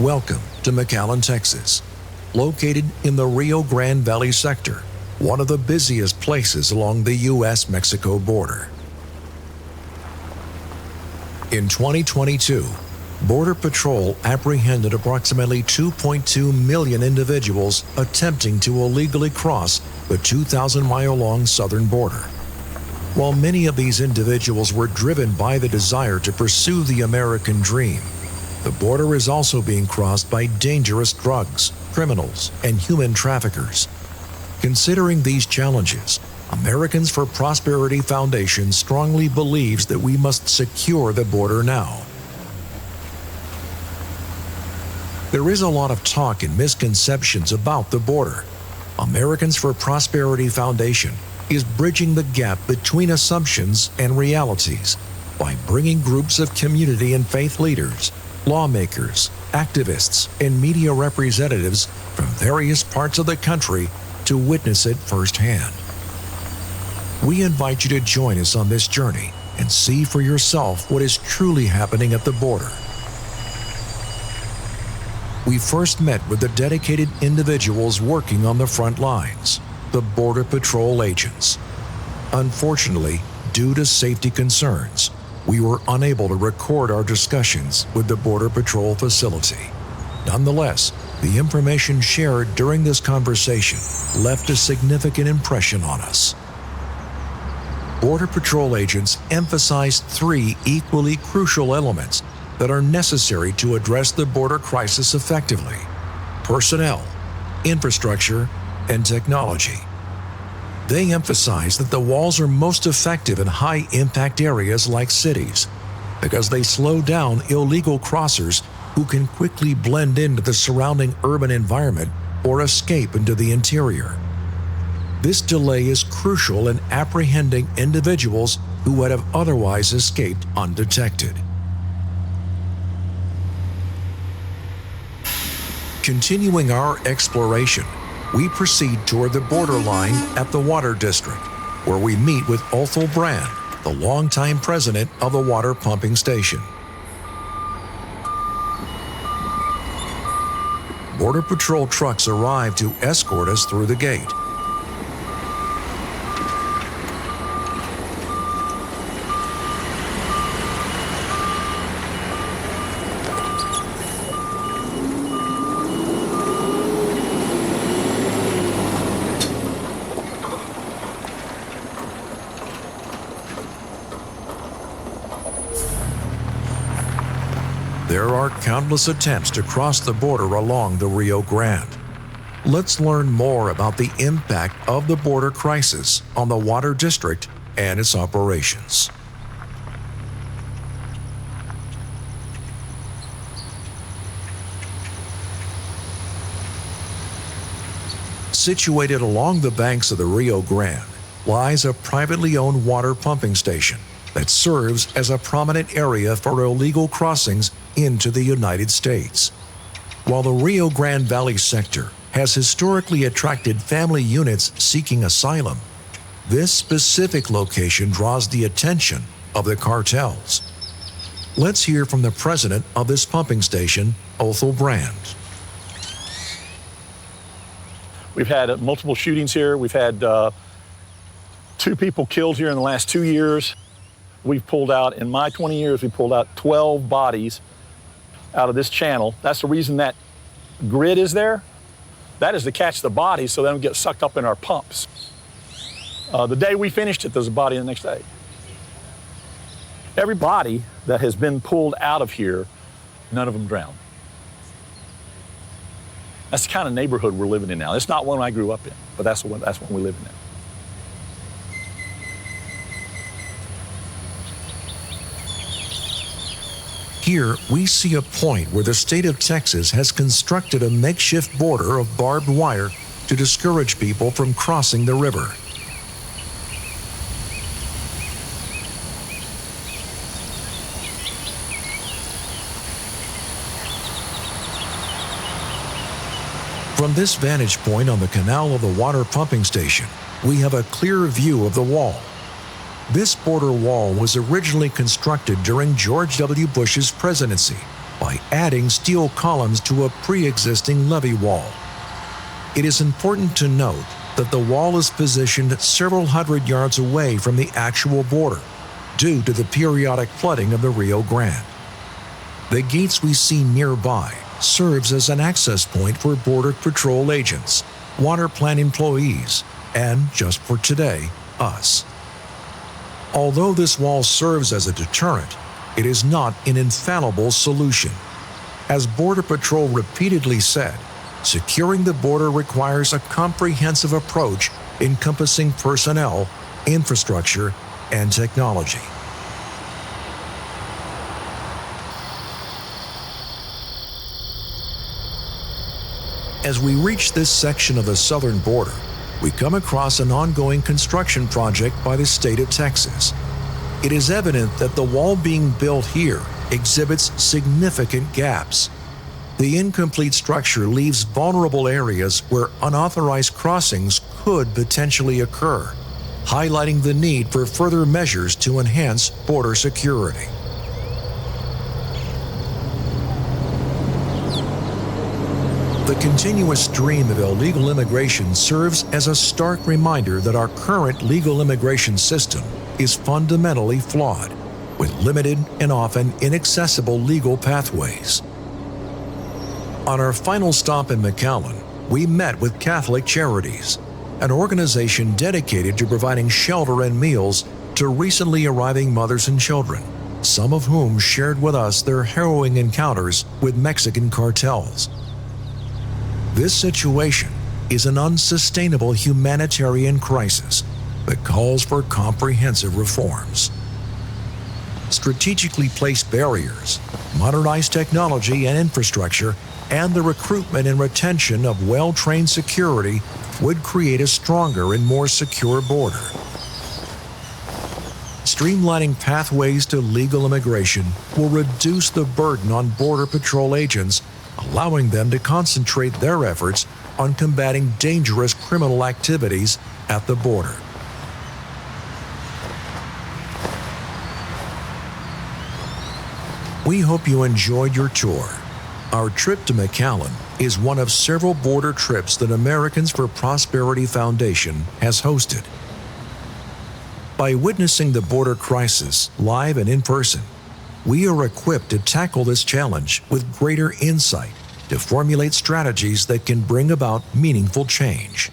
Welcome to McAllen, Texas. Located in the Rio Grande Valley sector, one of the busiest places along the U.S.-Mexico border. In 2022, Border Patrol apprehended approximately 2.2 million individuals attempting to illegally cross the 2,000-mile-long southern border. While many of these individuals were driven by the desire to pursue the American dream, the border is also being crossed by dangerous drugs, criminals, and human traffickers. Considering these challenges, Americans for Prosperity Foundation strongly believes that we must secure the border now. There is a lot of talk and misconceptions about the border. Americans for Prosperity Foundation is bridging the gap between assumptions and realities by bringing groups of community and faith leaders, lawmakers, activists, and media representatives from various parts of the country to witness it firsthand. We invite you to join us on this journey and see for yourself what is truly happening at the border. We first met with the dedicated individuals working on the front lines, the Border Patrol agents. Unfortunately, due to safety concerns, we were unable to record our discussions with the Border Patrol facility. Nonetheless, the information shared during this conversation left a significant impression on us. Border Patrol agents emphasized three equally crucial elements that are necessary to address the border crisis effectively: personnel, infrastructure, and technology. They emphasize that the walls are most effective in high-impact areas like cities because they slow down illegal crossers who can quickly blend into the surrounding urban environment or escape into the interior. This delay is crucial in apprehending individuals who would have otherwise escaped undetected. Continuing our exploration, we proceed toward the borderline at the Water District, where we meet with Othel Brand, the longtime president of the water pumping station. Border Patrol trucks arrive to escort us through the gate. There are countless attempts to cross the border along the Rio Grande. Let's learn more about the impact of the border crisis on the Water District and its operations. Situated along the banks of the Rio Grande lies a privately owned water pumping station that serves as a prominent area for illegal crossings into the United States. While the Rio Grande Valley sector has historically attracted family units seeking asylum, this specific location draws the attention of the cartels. Let's hear from the president of this pumping station, Othel Brand. We've had multiple shootings here. We've had 2 people killed here in the last 2 years. We've pulled out, in my 20 years, we pulled out 12 bodies out of this channel. That's the reason that grid is there. That is to catch the bodies so they don't get sucked up in our pumps. The day we finished it, there's a body the next day. Every body that has been pulled out of here, none of them drowned. That's the kind of neighborhood we're living in now. It's not one I grew up in, but that's one we live in now. Here, we see a point where the state of Texas has constructed a makeshift border of barbed wire to discourage people from crossing the river. From this vantage point on the canal of the water pumping station, we have a clear view of the wall. This border wall was originally constructed during George W. Bush's presidency by adding steel columns to a pre-existing levee wall. It is important to note that the wall is positioned several hundred yards away from the actual border due to the periodic flooding of the Rio Grande. The gates we see nearby serves as an access point for Border Patrol agents, water plant employees, and, just for today, us. Although this wall serves as a deterrent, it is not an infallible solution. As Border Patrol repeatedly said, securing the border requires a comprehensive approach encompassing personnel, infrastructure, and technology. As we reach this section of the southern border, we come across an ongoing construction project by the state of Texas. It is evident that the wall being built here exhibits significant gaps. The incomplete structure leaves vulnerable areas where unauthorized crossings could potentially occur, highlighting the need for further measures to enhance border security. The continuous stream of illegal immigration serves as a stark reminder that our current legal immigration system is fundamentally flawed, with limited and often inaccessible legal pathways. On our final stop in McAllen, we met with Catholic Charities, an organization dedicated to providing shelter and meals to recently arriving mothers and children, some of whom shared with us their harrowing encounters with Mexican cartels. This situation is an unsustainable humanitarian crisis that calls for comprehensive reforms. Strategically placed barriers, modernized technology and infrastructure, and the recruitment and retention of well-trained security would create a stronger and more secure border. Streamlining pathways to legal immigration will reduce the burden on Border Patrol agents, allowing them to concentrate their efforts on combating dangerous criminal activities at the border. We hope you enjoyed your tour. Our trip to McAllen is one of several border trips that Americans for Prosperity Foundation has hosted. By witnessing the border crisis live and in person, we are equipped to tackle this challenge with greater insight to formulate strategies that can bring about meaningful change.